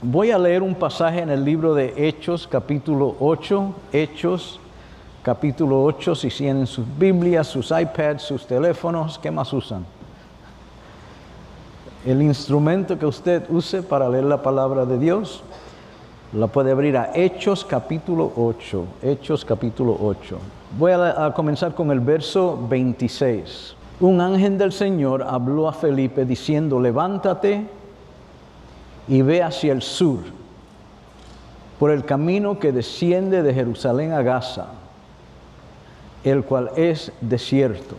Voy a leer un pasaje en el libro de Hechos, capítulo 8. Hechos, capítulo 8, si tienen sus Biblias, sus iPads, sus teléfonos, ¿qué más usan? El instrumento que usted use para leer la palabra de Dios, la puede abrir a Hechos, capítulo 8. Hechos, capítulo 8. Voy a comenzar con el verso 26. Un ángel del Señor habló a Felipe diciendo: levántate y ve hacia el sur, por el camino que desciende de Jerusalén a Gaza, el cual es desierto.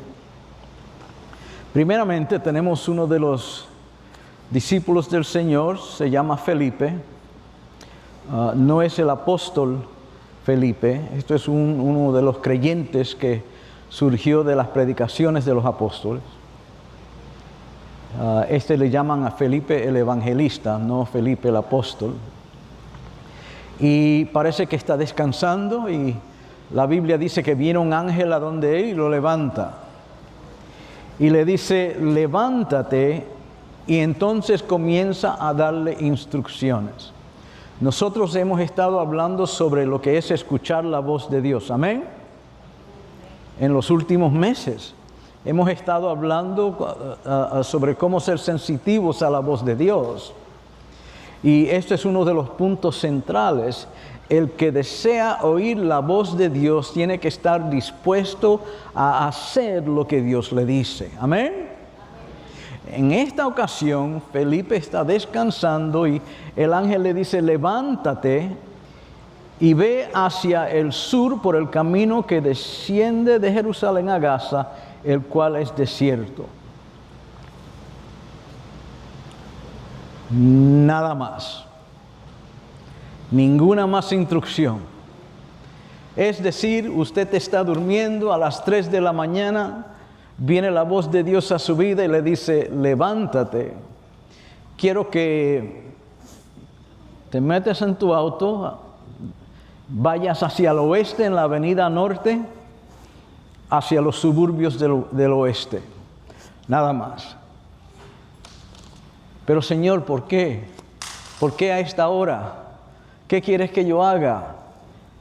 Primeramente tenemos uno de los discípulos del Señor, se llama Felipe. No es el apóstol Felipe, esto es uno de los creyentes que surgió de las predicaciones de los apóstoles. Le llaman a Felipe el evangelista, no Felipe el apóstol. Y parece que está descansando y la Biblia dice que viene un ángel a donde él y lo levanta. Y le dice: levántate, y entonces comienza a darle instrucciones. Nosotros hemos estado hablando sobre lo que es escuchar la voz de Dios, amén. En los últimos meses hemos estado hablando sobre cómo ser sensitivos a la voz de Dios. Y este es uno de los puntos centrales. El que desea oír la voz de Dios tiene que estar dispuesto a hacer lo que Dios le dice. Amén. En esta ocasión, Felipe está descansando y el ángel le dice: levántate y ve hacia el sur por el camino que desciende de Jerusalén a Gaza, el cual es desierto. Nada más. Ninguna más instrucción. Es decir, usted está durmiendo a las 3 de la mañana, viene la voz de Dios a su vida y le dice: levántate. Quiero que te metas en tu auto, vayas hacia el oeste en la avenida norte, hacia los suburbios del oeste. Nada más. Pero Señor, ¿por qué? ¿Por qué a esta hora? ¿Qué quieres que yo haga?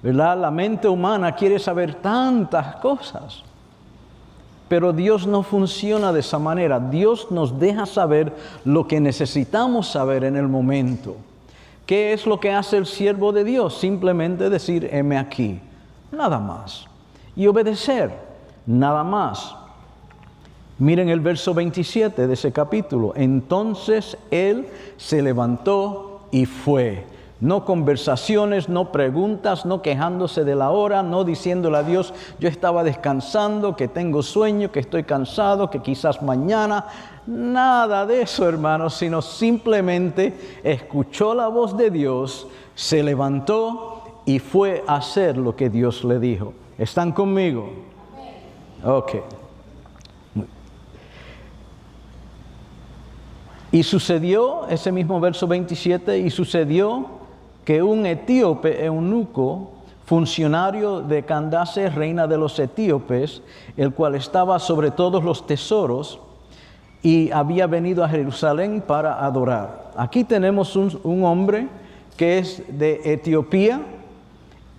¿Verdad? La mente humana quiere saber tantas cosas. Pero Dios no funciona de esa manera. Dios nos deja saber lo que necesitamos saber en el momento. ¿Qué es lo que hace el siervo de Dios? Simplemente decir: heme aquí. Nada más. Y obedecer. Nada más. Miren el verso 27 de ese capítulo. Entonces él se levantó y fue. No conversaciones, no preguntas, no quejándose de la hora, no diciéndole a Dios: yo estaba descansando, que tengo sueño, que estoy cansado, que quizás mañana. Nada de eso, hermanos, sino simplemente escuchó la voz de Dios, se levantó y fue a hacer lo que Dios le dijo. ¿Están conmigo? Ok. Y sucedió, ese mismo verso 27, y sucedió que un etíope eunuco, funcionario de Candace, reina de los etíopes, el cual estaba sobre todos los tesoros, y había venido a Jerusalén para adorar. Aquí tenemos un hombre que es de Etiopía,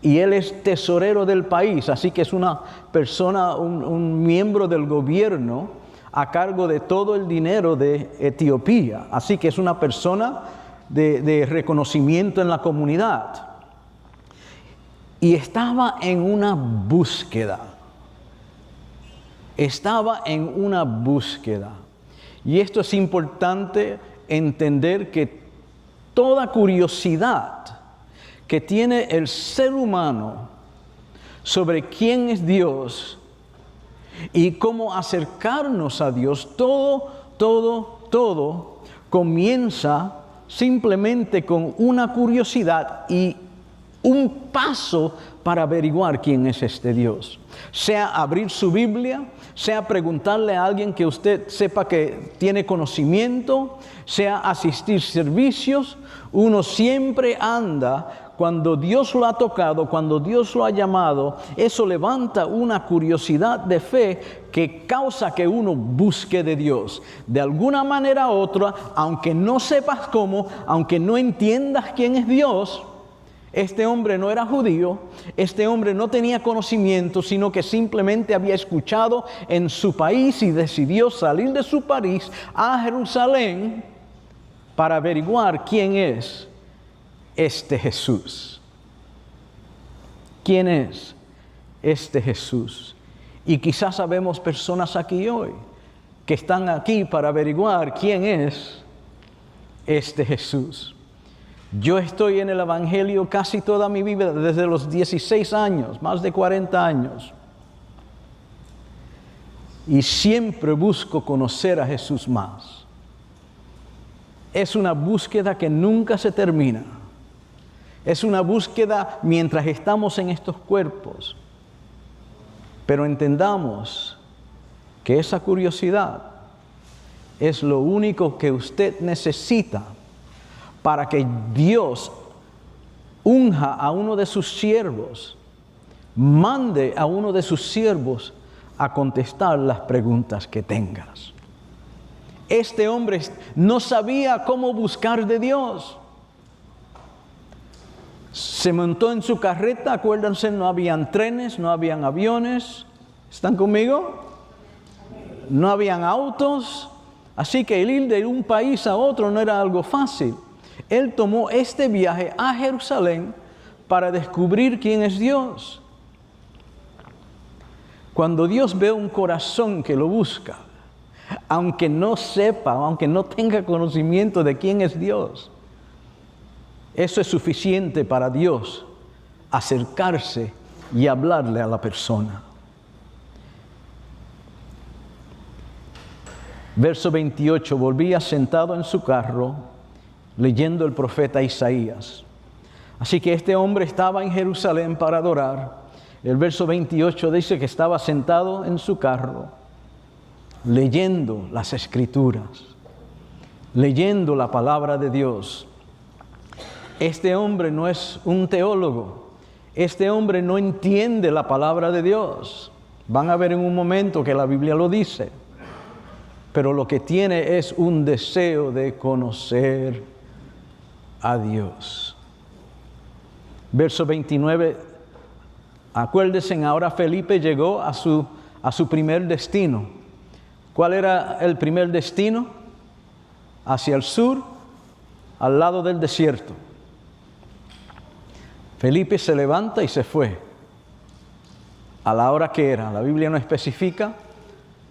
y él es tesorero del país, así que es una persona, un miembro del gobierno, a cargo de todo el dinero de Etiopía. Así que es una persona de reconocimiento en la comunidad. Y estaba en una búsqueda. Estaba en una búsqueda. Y esto es importante entender, que toda curiosidad que tiene el ser humano sobre quién es Dios y cómo acercarnos a Dios, todo comienza simplemente con una curiosidad, y un paso para averiguar quién es este Dios. Sea abrir su Biblia, sea preguntarle a alguien que usted sepa que tiene conocimiento, sea asistir servicios. Uno siempre anda, cuando Dios lo ha tocado, cuando Dios lo ha llamado, eso levanta una curiosidad de fe que causa que uno busque de Dios. De alguna manera u otra, aunque no sepas cómo, aunque no entiendas quién es Dios, este hombre no era judío, este hombre no tenía conocimiento, sino que simplemente había escuchado en su país y decidió salir de su país a Jerusalén para averiguar quién es este Jesús. ¿Quién es este Jesús? Y quizás sabemos personas aquí hoy que están aquí para averiguar quién es este Jesús. Yo estoy en el Evangelio casi toda mi vida, desde los 16 años, más de 40 años. Y siempre busco conocer a Jesús más. Es una búsqueda que nunca se termina. Es una búsqueda mientras estamos en estos cuerpos. Pero entendamos que esa curiosidad es lo único que usted necesita para que Dios unja a uno de sus siervos, mande a uno de sus siervos a contestar las preguntas que tengas. Este hombre no sabía cómo buscar de Dios. Se montó en su carreta, acuérdense, no habían trenes, no habían aviones. ¿Están conmigo? No habían autos, así que el ir de un país a otro no era algo fácil. Él tomó este viaje a Jerusalén para descubrir quién es Dios. Cuando Dios ve un corazón que lo busca, aunque no sepa, aunque no tenga conocimiento de quién es Dios, eso es suficiente para Dios acercarse y hablarle a la persona. Verso 28, volvía sentado en su carro, leyendo el profeta Isaías. Así que este hombre estaba en Jerusalén para adorar. El verso 28 dice que estaba sentado en su carro, leyendo las Escrituras, leyendo la palabra de Dios. Este hombre no es un teólogo. Este hombre no entiende la palabra de Dios. Van a ver en un momento que la Biblia lo dice. Pero lo que tiene es un deseo de conocer a Dios. Verso 29, acuérdense, ahora Felipe llegó a su primer destino. ¿Cuál era el primer destino? Hacia el sur, al lado del desierto. Felipe se levanta y se fue. A la hora que era, la Biblia no especifica,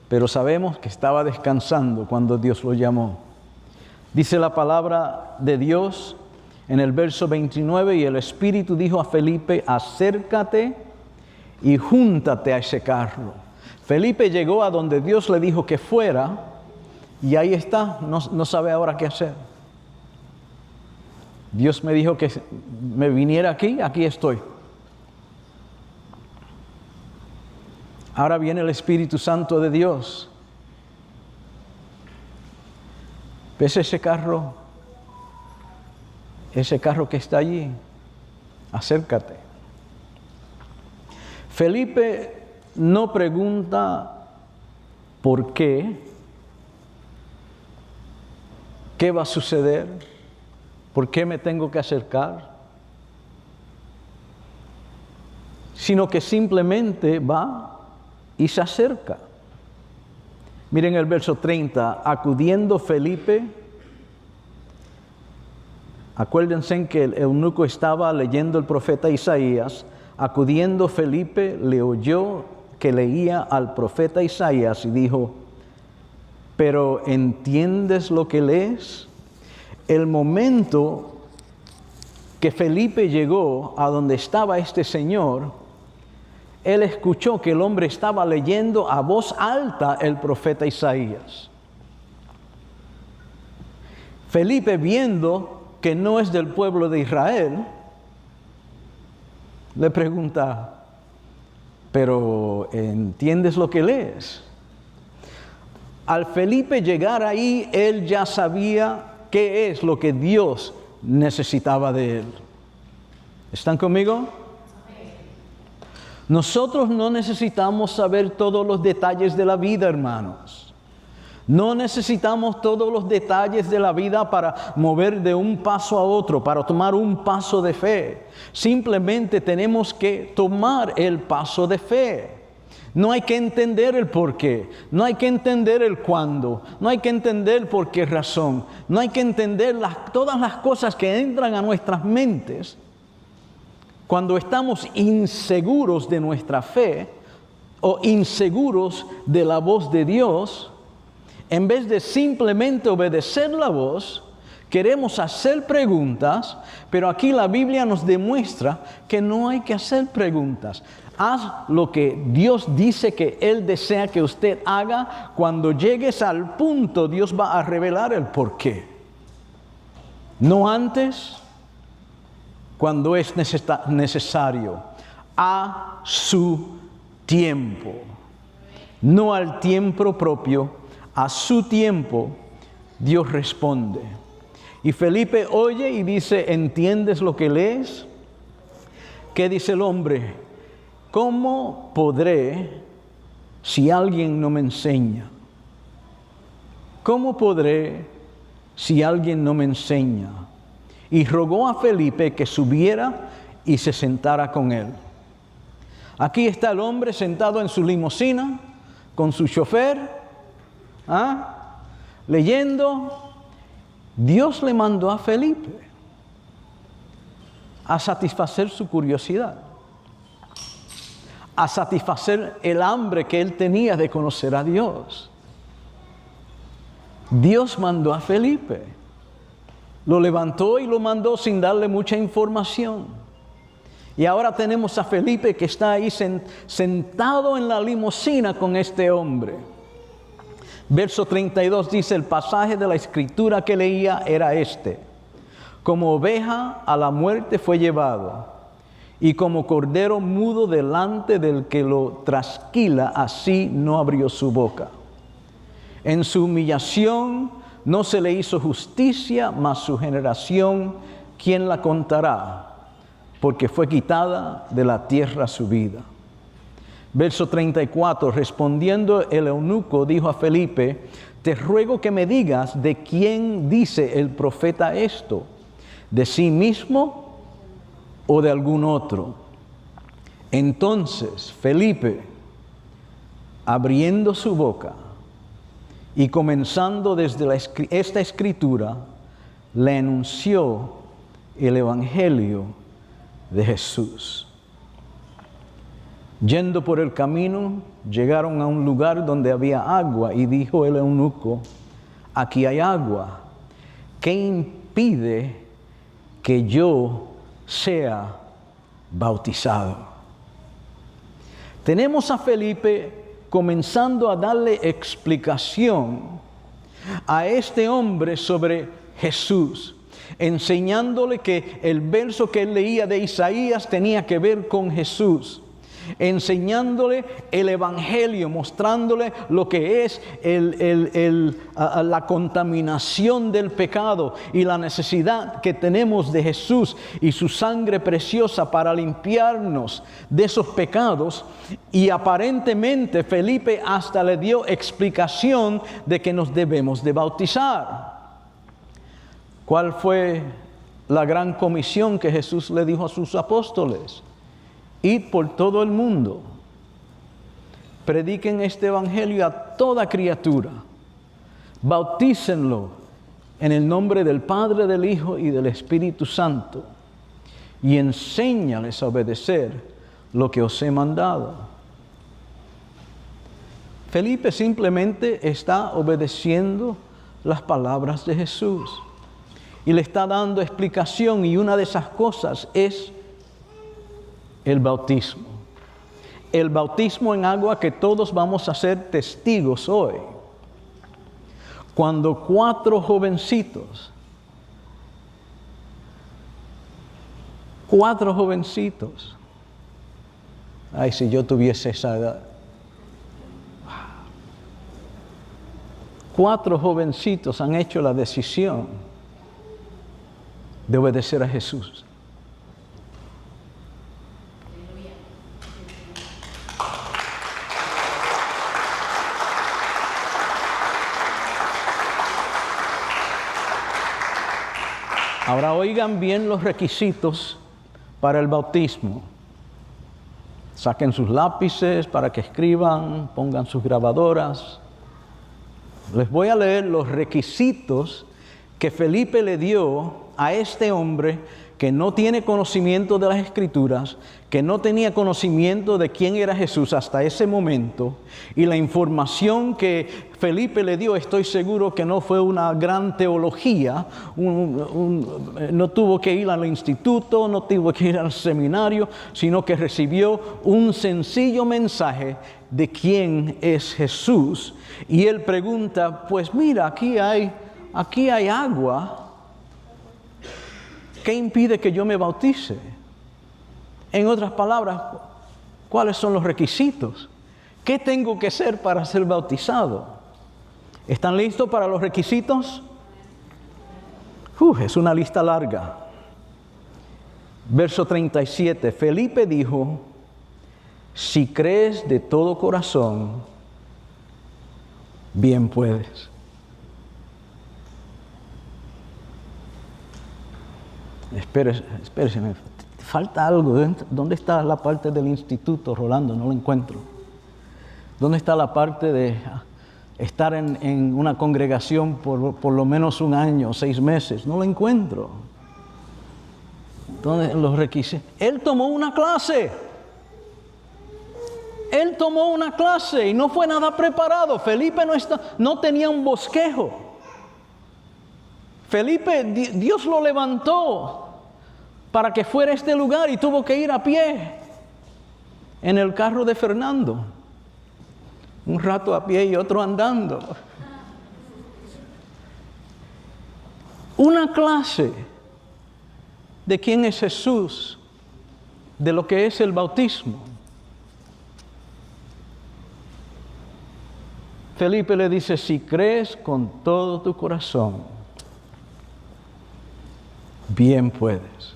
pero sabemos que estaba descansando cuando Dios lo llamó. Dice la palabra de Dios en el verso 29, y el Espíritu dijo a Felipe, acércate y júntate a ese carro. Felipe llegó a donde Dios le dijo que fuera, y ahí está, no sabe ahora qué hacer. Dios me dijo que me viniera aquí estoy. Ahora viene el Espíritu Santo de Dios. ¿Ves ese carro? Ese carro que está allí. Acércate. Felipe no pregunta por qué. ¿Qué va a suceder? ¿Por qué me tengo que acercar? Sino que simplemente va y se acerca. Miren el verso 30, acudiendo Felipe, acuérdense que el eunuco estaba leyendo el profeta Isaías, acudiendo Felipe le oyó que leía al profeta Isaías y dijo, ¿pero entiendes lo que lees? El momento que Felipe llegó a donde estaba este señor, él escuchó que el hombre estaba leyendo a voz alta el profeta Isaías. Felipe, viendo que no es del pueblo de Israel, le pregunta, ¿pero entiendes lo que lees? Al Felipe llegar ahí, él ya sabía qué es lo que Dios necesitaba de él. ¿Están conmigo? Nosotros no necesitamos saber todos los detalles de la vida, hermanos. No necesitamos todos los detalles de la vida para mover de un paso a otro, para tomar un paso de fe. Simplemente tenemos que tomar el paso de fe. No hay que entender el por qué, no hay que entender el cuándo, no hay que entender por qué razón, no hay que entender todas las cosas que entran a nuestras mentes cuando estamos inseguros de nuestra fe o inseguros de la voz de Dios. En vez de simplemente obedecer la voz, queremos hacer preguntas, pero aquí la Biblia nos demuestra que no hay que hacer preguntas. Haz lo que Dios dice que Él desea que usted haga. Cuando llegues al punto, Dios va a revelar el porqué. No antes, cuando es necesario, a su tiempo. No al tiempo propio. A su tiempo, Dios responde. Y Felipe oye y dice, ¿entiendes lo que lees? ¿Qué dice el hombre? ¿Cómo podré si alguien no me enseña? ¿Cómo podré si alguien no me enseña? Y rogó a Felipe que subiera y se sentara con él. Aquí está el hombre sentado en su limusina con su chofer. Leyendo. Dios le mandó a Felipe a satisfacer su curiosidad, a satisfacer el hambre que él tenía de conocer a Dios. Dios mandó a Felipe, lo levantó y lo mandó sin darle mucha información. Y ahora tenemos a Felipe que está ahí sentado en la limusina con este hombre. Verso 32 dice, el pasaje de la escritura que leía era este: como oveja a la muerte fue llevado, y como cordero mudo delante del que lo trasquila, así no abrió su boca. En su humillación no se le hizo justicia, mas su generación, ¿quién la contará? Porque fue quitada de la tierra su vida. Verso 34, respondiendo el eunuco, dijo a Felipe, te ruego que me digas de quién dice el profeta esto, de sí mismo o de algún otro. Entonces Felipe, abriendo su boca y comenzando desde esta escritura, le anunció el evangelio de Jesús. Yendo por el camino, llegaron a un lugar donde había agua, y dijo el eunuco, aquí hay agua, ¿qué impide que yo sea bautizado? Tenemos a Felipe comenzando a darle explicación a este hombre sobre Jesús, enseñándole que el verso que él leía de Isaías tenía que ver con Jesús, enseñándole el evangelio, mostrándole lo que es la contaminación del pecado y la necesidad que tenemos de Jesús y su sangre preciosa para limpiarnos de esos pecados. Y aparentemente Felipe hasta le dio explicación de que nos debemos de bautizar. ¿Cuál fue la gran comisión que Jesús le dijo a sus apóstoles? Id por todo el mundo, prediquen este evangelio a toda criatura, bautícenlo en el nombre del Padre, del Hijo y del Espíritu Santo, y enséñales a obedecer lo que os he mandado. Felipe simplemente está obedeciendo las palabras de Jesús y le está dando explicación, y una de esas cosas es el bautismo. El bautismo en agua que todos vamos a ser testigos hoy. Cuando 4 jovencitos Ay, si yo tuviese esa edad. 4 jovencitos han hecho la decisión de obedecer a Jesús. Ahora oigan bien los requisitos para el bautismo. Saquen sus lápices para que escriban, pongan sus grabadoras. Les voy a leer los requisitos que Felipe le dio a este hombre que no tiene conocimiento de las Escrituras, que no tenía conocimiento de quién era Jesús hasta ese momento, y la información que Felipe le dio, estoy seguro que no fue una gran teología, no tuvo que ir al instituto, no tuvo que ir al seminario, sino que recibió un sencillo mensaje de quién es Jesús. Y él pregunta, pues mira, aquí hay agua. ¿Qué impide que yo me bautice? En otras palabras, ¿cuáles son los requisitos? ¿Qué tengo que hacer para ser bautizado? ¿Están listos para los requisitos? Es una lista larga. Verso 37, Felipe dijo, si crees de todo corazón, bien puedes. Espérese, falta algo. ¿Dónde está la parte del instituto, Rolando? No lo encuentro. ¿Dónde está la parte de estar en una congregación por lo menos 1 año, 6 meses? No lo encuentro. ¿Dónde los requisitos? Él tomó una clase. Él tomó una clase y no fue nada preparado. Felipe no tenía un bosquejo. Felipe, Dios lo levantó para que fuera a este lugar y tuvo que ir a pie en el carro de Fernando. Un rato a pie y otro andando. Una clase de quién es Jesús, de lo que es el bautismo. Felipe le dice, si crees con todo tu corazón, bien puedes.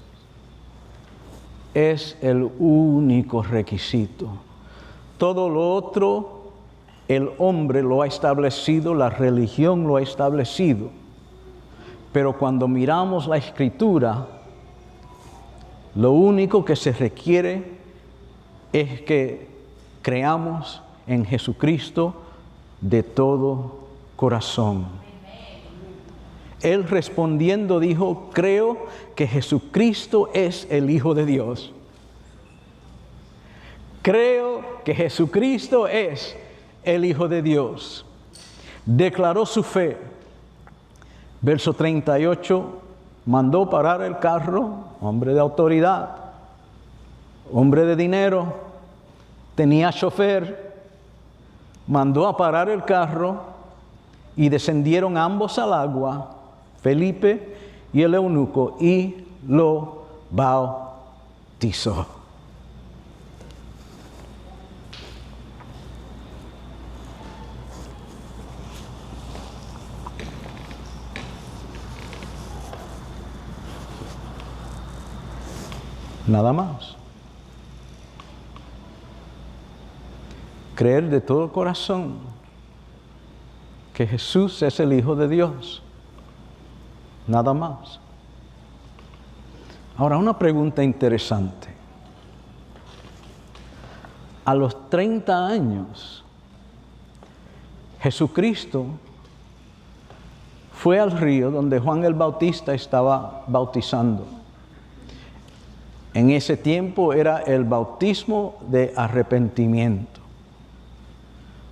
Es el único requisito. Todo lo otro, el hombre lo ha establecido, la religión lo ha establecido. Pero cuando miramos la Escritura, lo único que se requiere es que creamos en Jesucristo de todo corazón. Él respondiendo dijo, creo que Jesucristo es el Hijo de Dios. Creo que Jesucristo es el Hijo de Dios. Declaró su fe. Verso 38, mandó parar el carro, hombre de autoridad, hombre de dinero, tenía chofer, mandó a parar el carro y descendieron ambos al agua, Felipe y el eunuco, y lo bautizó. Nada más. Creer de todo corazón que Jesús es el Hijo de Dios. Nada más. Ahora, una pregunta interesante. A los 30 años, Jesucristo fue al río donde Juan el Bautista estaba bautizando. En ese tiempo era el bautismo de arrepentimiento.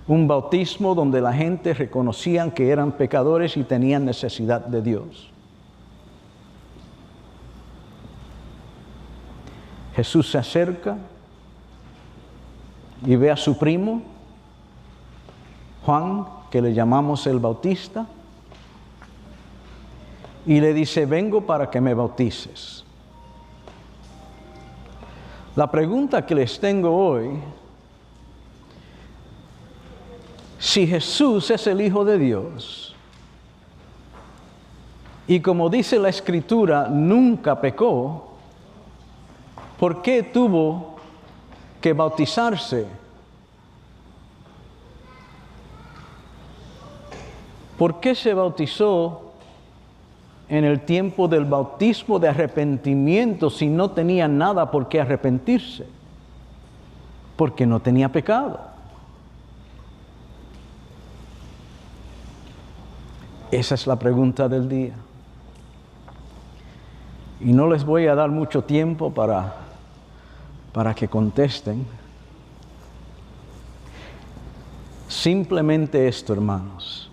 Un bautismo donde la gente reconocían que eran pecadores y tenían necesidad de Dios. Jesús se acerca y ve a su primo, Juan, que le llamamos el Bautista, y le dice, vengo para que me bautices. La pregunta que les tengo hoy, si Jesús es el Hijo de Dios, y como dice la Escritura, nunca pecó, ¿por qué tuvo que bautizarse? ¿Por qué se bautizó en el tiempo del bautismo de arrepentimiento si no tenía nada por qué arrepentirse? Porque no tenía pecado. Esa es la pregunta del día. Y no les voy a dar mucho tiempo para que contesten. Simplemente esto, hermanos.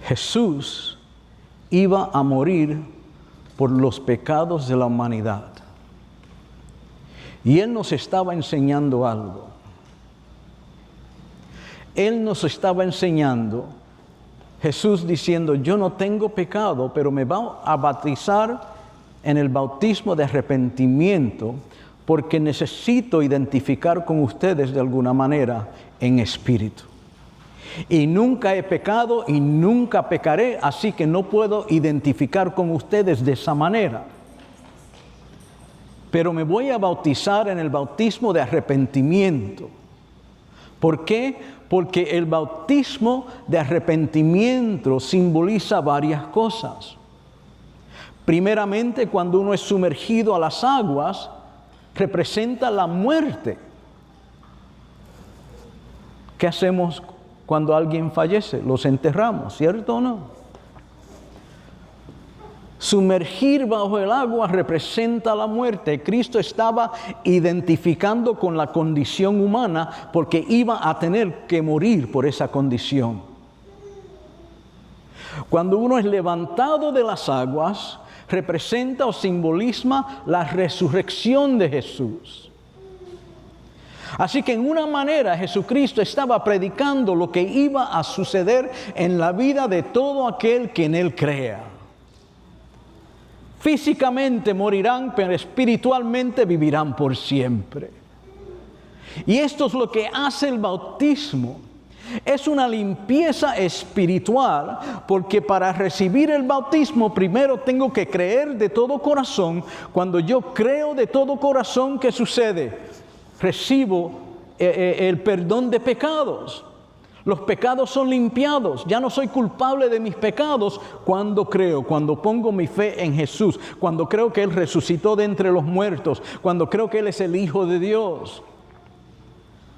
Jesús iba a morir por los pecados de la humanidad. Y Él nos estaba enseñando algo. Él nos estaba enseñando, Jesús diciendo, yo no tengo pecado, pero me va a bautizar en el bautismo de arrepentimiento porque necesito identificar con ustedes de alguna manera en espíritu. Y nunca he pecado y nunca pecaré, así que no puedo identificar con ustedes de esa manera. Pero me voy a bautizar en el bautismo de arrepentimiento. ¿Por qué? Porque el bautismo de arrepentimiento simboliza varias cosas. Primeramente, cuando uno es sumergido a las aguas, representa la muerte. ¿Qué hacemos cuando alguien fallece? Los enterramos, ¿cierto o no? Sumergir bajo el agua representa la muerte. Cristo estaba identificando con la condición humana porque iba a tener que morir por esa condición. Cuando uno es levantado de las aguas, representa o simboliza la resurrección de Jesús. Así que en una manera Jesucristo estaba predicando lo que iba a suceder en la vida de todo aquel que en Él crea. Físicamente morirán, pero espiritualmente vivirán por siempre. Y esto es lo que hace el bautismo. Es una limpieza espiritual, porque para recibir el bautismo primero tengo que creer de todo corazón. Cuando yo creo de todo corazón, ¿qué sucede? Recibo el perdón de pecados. Los pecados son limpiados. Ya no soy culpable de mis pecados cuando creo, cuando pongo mi fe en Jesús, cuando creo que Él resucitó de entre los muertos, cuando creo que Él es el Hijo de Dios.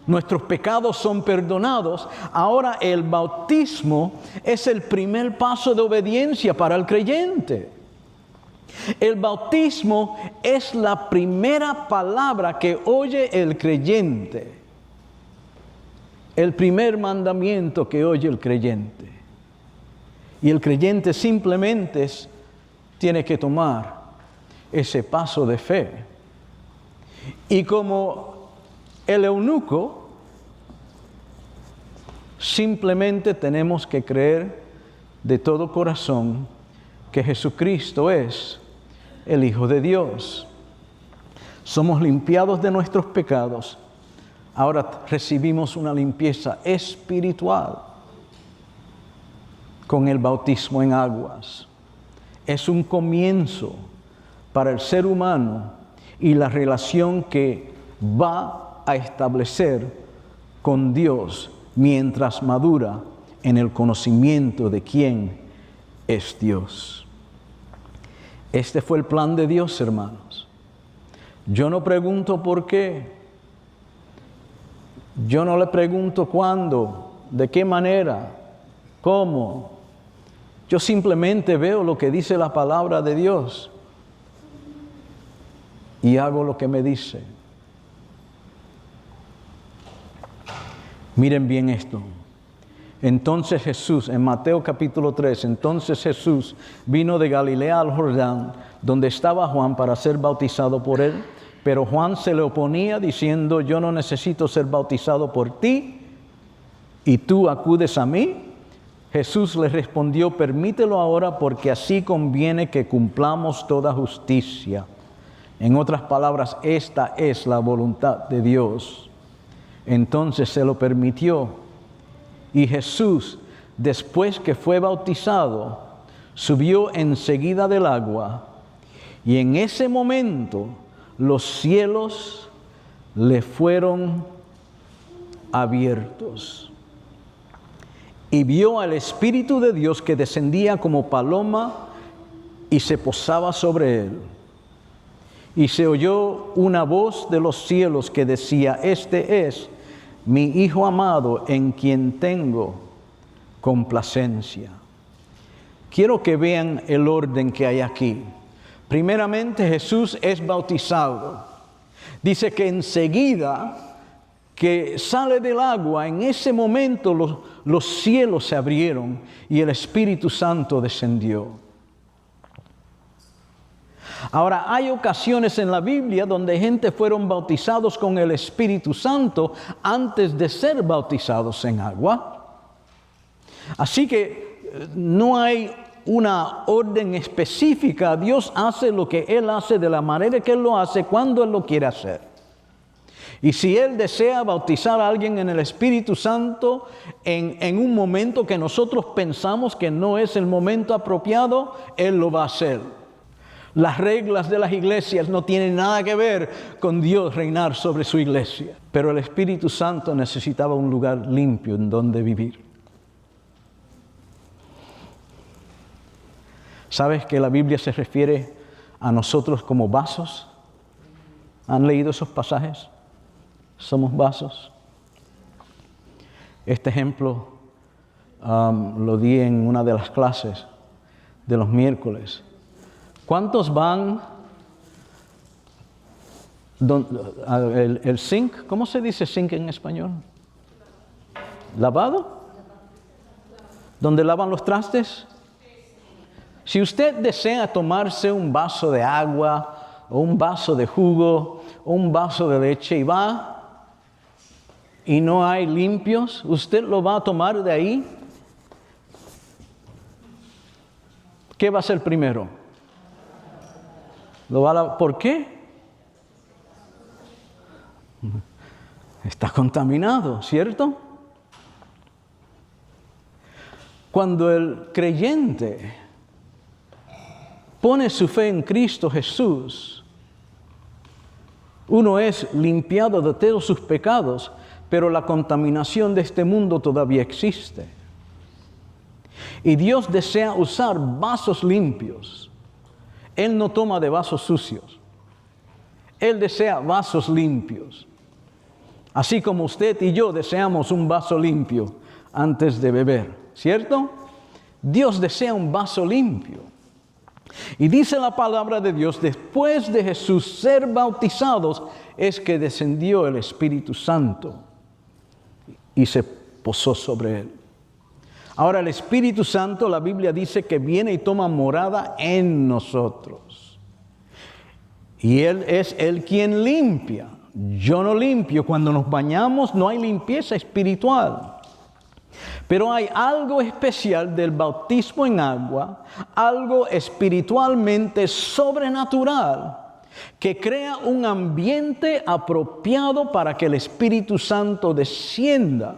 Nuestros pecados son perdonados. Ahora el bautismo es el primer paso de obediencia para el creyente. El bautismo es la primera palabra que oye el creyente. El primer mandamiento que oye el creyente. Y el creyente simplemente tiene que tomar ese paso de fe. Y como el eunuco, simplemente tenemos que creer de todo corazón que Jesucristo es el Hijo de Dios. Somos limpiados de nuestros pecados. Ahora recibimos una limpieza espiritual con el bautismo en aguas. Es un comienzo para el ser humano y la relación que va a establecer con Dios mientras madura en el conocimiento de quién es Dios. Este fue el plan de Dios, hermanos. Yo no pregunto por qué. Yo no le pregunto cuándo, de qué manera, cómo. Yo simplemente veo lo que dice la palabra de Dios y hago lo que me dice. Miren bien esto. Entonces Jesús, en Mateo capítulo 3, entonces Jesús vino de Galilea al Jordán, donde estaba Juan, para ser bautizado por él. Pero Juan se le oponía diciendo, yo no necesito ser bautizado por ti, y tú acudes a mí. Jesús le respondió, permítelo ahora, porque así conviene que cumplamos toda justicia. En otras palabras, esta es la voluntad de Dios. Entonces se lo permitió. Y Jesús, después que fue bautizado, subió enseguida del agua. Y en ese momento los cielos le fueron abiertos. Y vio al Espíritu de Dios que descendía como paloma y se posaba sobre él. Y se oyó una voz de los cielos que decía: Este es mi Hijo amado, en quien tengo complacencia. Quiero que vean el orden que hay aquí. Primeramente, Jesús es bautizado. Dice que enseguida que sale del agua, en ese momento los cielos se abrieron y el Espíritu Santo descendió. Ahora, hay ocasiones en la Biblia donde gente fueron bautizados con el Espíritu Santo antes de ser bautizados en agua. Así que no hay una orden específica. Dios hace lo que Él hace de la manera que Él lo hace, cuando Él lo quiere hacer. Y si Él desea bautizar a alguien en el Espíritu Santo en un momento que nosotros pensamos que no es el momento apropiado, Él lo va a hacer. Las reglas de las iglesias no tienen nada que ver con Dios reinar sobre su iglesia. Pero el Espíritu Santo necesitaba un lugar limpio en donde vivir. ¿Sabes que la Biblia se refiere a nosotros como vasos? ¿Han leído esos pasajes? Somos vasos. Este ejemplo lo di en una de las clases de los miércoles. ¿Cuántos van el zinc? ¿Cómo se dice zinc en español? ¿Lavado? ¿Donde lavan los trastes? Si usted desea tomarse un vaso de agua, o un vaso de jugo, o un vaso de leche, y va y no hay limpios, ¿usted lo va a tomar de ahí? ¿Qué va a hacer primero? ¿Por qué? Está contaminado, ¿cierto? Cuando el creyente pone su fe en Cristo Jesús, uno es limpiado de todos sus pecados, pero la contaminación de este mundo todavía existe. Y Dios desea usar vasos limpios. Él no toma de vasos sucios. Él desea vasos limpios. Así como usted y yo deseamos un vaso limpio antes de beber, ¿cierto? Dios desea un vaso limpio. Y dice la palabra de Dios, después de Jesús ser bautizados, es que descendió el Espíritu Santo y se posó sobre él. Ahora el Espíritu Santo, la Biblia dice que viene y toma morada en nosotros. Y Él es el quien limpia. Yo no limpio. Cuando nos bañamos no hay limpieza espiritual. Pero hay algo especial del bautismo en agua, algo espiritualmente sobrenatural, que crea un ambiente apropiado para que el Espíritu Santo descienda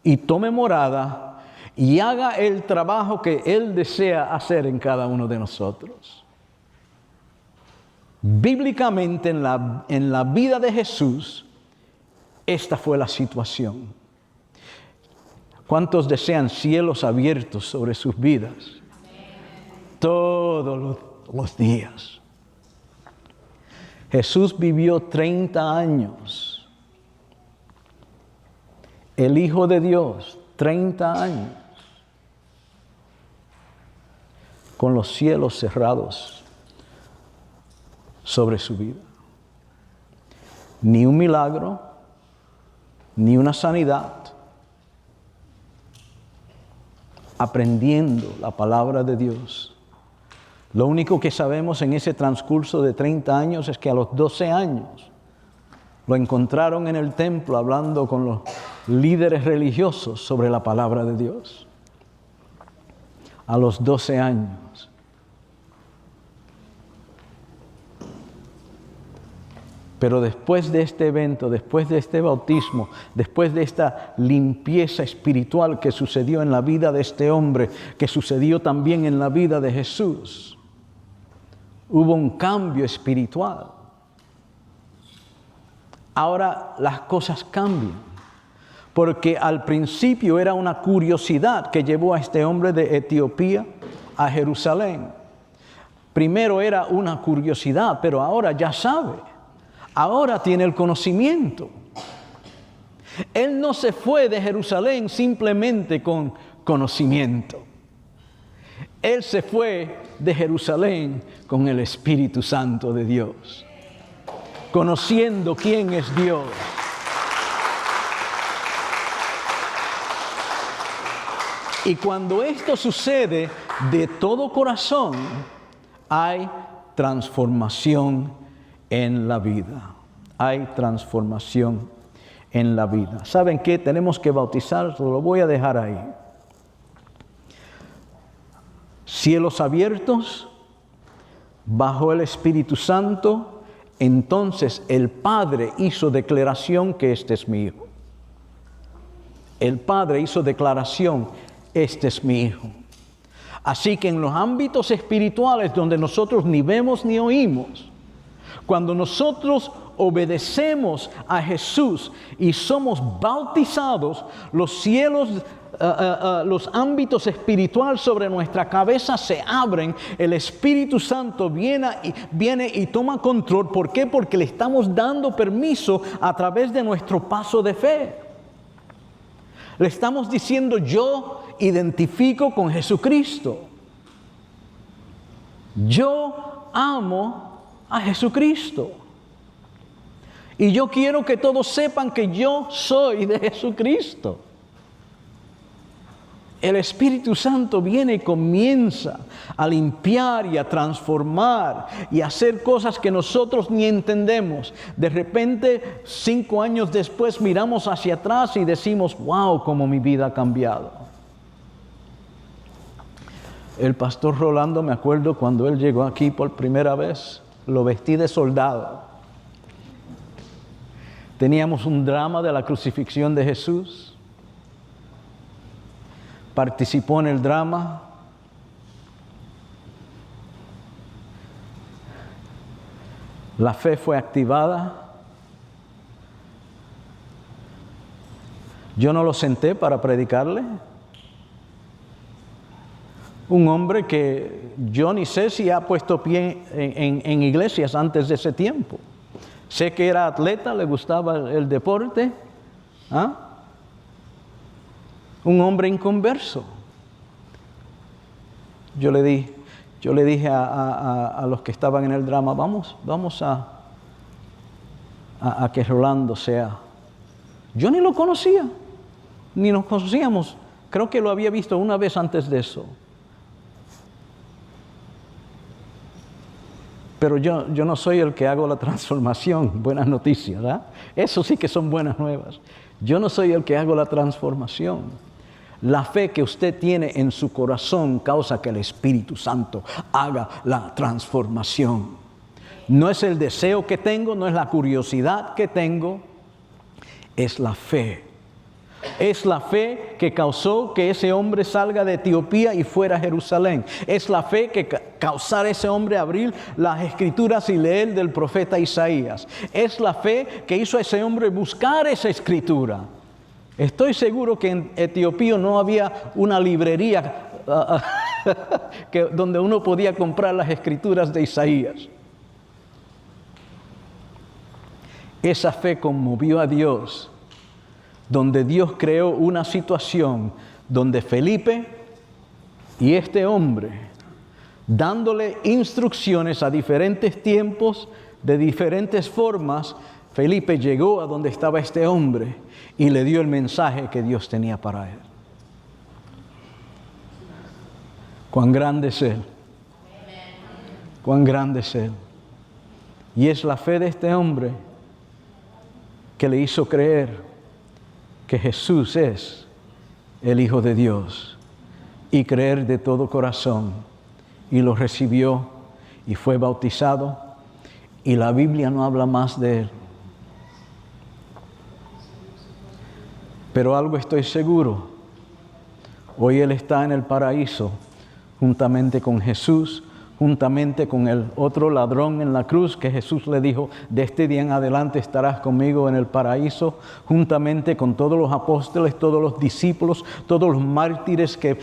y tome morada y haga el trabajo que Él desea hacer en cada uno de nosotros. Bíblicamente en la vida de Jesús, esta fue la situación. ¿Cuántos desean cielos abiertos sobre sus vidas? Todos los días. Jesús vivió 30 años. El Hijo de Dios, 30 años. Con los cielos cerrados sobre su vida. Ni un milagro, ni una sanidad. Aprendiendo la palabra de Dios. Lo único que sabemos en ese transcurso de 30 años es que a los 12 años lo encontraron en el templo hablando con los líderes religiosos sobre la palabra de Dios. A los 12 años. Pero después de este evento, después de este bautismo, después de esta limpieza espiritual que sucedió en la vida de este hombre, que sucedió también en la vida de Jesús, hubo un cambio espiritual. Ahora las cosas cambian, porque al principio era una curiosidad que llevó a este hombre de Etiopía a Jerusalén. Primero era una curiosidad, pero ahora ya sabe. Ahora tiene el conocimiento. Él no se fue de Jerusalén simplemente con conocimiento. Él se fue de Jerusalén con el Espíritu Santo de Dios, conociendo quién es Dios. Y cuando esto sucede de todo corazón, hay transformación en la vida. Hay transformación en la vida. ¿Saben qué? Tenemos que bautizar, lo voy a dejar ahí. Cielos abiertos, bajo el Espíritu Santo, entonces el Padre hizo declaración que este es mi Hijo. El Padre hizo declaración, este es mi Hijo. Así que en los ámbitos espirituales donde nosotros ni vemos ni oímos, cuando nosotros obedecemos a Jesús y somos bautizados, los cielos, los ámbitos espirituales sobre nuestra cabeza se abren, el Espíritu Santo viene y toma control. ¿Por qué? Porque le estamos dando permiso a través de nuestro paso de fe. Le estamos diciendo, yo identifico con Jesucristo. Yo amo a Jesucristo. Y yo quiero que todos sepan que yo soy de Jesucristo. El Espíritu Santo viene y comienza a limpiar y a transformar y a hacer cosas que nosotros ni entendemos. De repente, 5 años después, miramos hacia atrás y decimos, wow, cómo mi vida ha cambiado. El pastor Rolando, me acuerdo cuando él llegó aquí por primera vez, lo vestí de soldado. Teníamos un drama de la crucifixión de Jesús. Participó en el drama. La fe fue activada. Yo no lo senté para predicarle. Un hombre que yo ni sé si ha puesto pie en iglesias antes de ese tiempo. Sé que era atleta, le gustaba el deporte. Un hombre inconverso. Yo le dije a los que estaban en el drama, vamos a que Rolando sea. Yo ni lo conocía, ni nos conocíamos. Creo que lo había visto una vez antes de eso. Pero yo no soy el que hago la transformación. Buenas noticias, ¿verdad? Eso sí que son buenas nuevas. Yo no soy el que hago la transformación. La fe que usted tiene en su corazón causa que el Espíritu Santo haga la transformación. No es el deseo que tengo, no es la curiosidad que tengo, es la fe. Es la fe que causó que ese hombre salga de Etiopía y fuera a Jerusalén. Es la fe que causara a ese hombre abrir las escrituras y leer del profeta Isaías. Es la fe que hizo a ese hombre buscar esa escritura. Estoy seguro que en Etiopía no había una librería donde uno podía comprar las escrituras de Isaías. Esa fe conmovió a Dios, donde Dios creó una situación donde Felipe y este hombre, dándole instrucciones a diferentes tiempos, de diferentes formas, Felipe llegó a donde estaba este hombre y le dio el mensaje que Dios tenía para él. Cuán grande es Él. Cuán grande es Él. Y es la fe de este hombre que le hizo creer que Jesús es el Hijo de Dios y creer de todo corazón. Y lo recibió y fue bautizado. Y la Biblia no habla más de Él. Pero algo estoy seguro. Hoy Él está en el paraíso, juntamente con Jesús, juntamente con el otro ladrón en la cruz, que Jesús le dijo, de este día en adelante estarás conmigo en el paraíso, juntamente con todos los apóstoles, todos los discípulos, todos los mártires que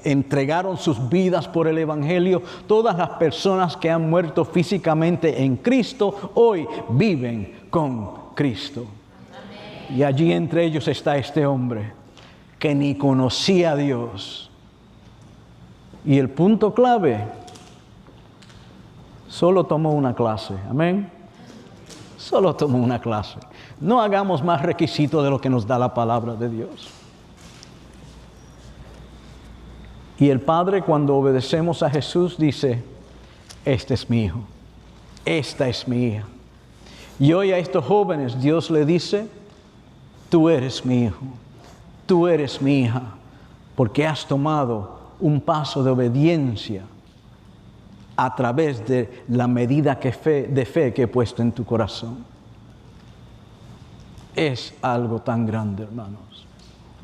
entregaron sus vidas por el Evangelio, todas las personas que han muerto físicamente en Cristo, hoy viven con Cristo. Amén. Y allí entre ellos está este hombre que ni conocía a Dios. Y el punto clave, solo tomó una clase. Amén. Solo tomó una clase. No hagamos más requisito de lo que nos da la palabra de Dios. Y el Padre, cuando obedecemos a Jesús, dice, este es mi hijo, esta es mi hija. Y hoy a estos jóvenes Dios le dice, tú eres mi hijo, tú eres mi hija, porque has tomado un paso de obediencia a través de la medida de fe que he puesto en tu corazón. Es algo tan grande, hermanos.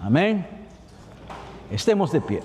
Amén. Estemos de pie.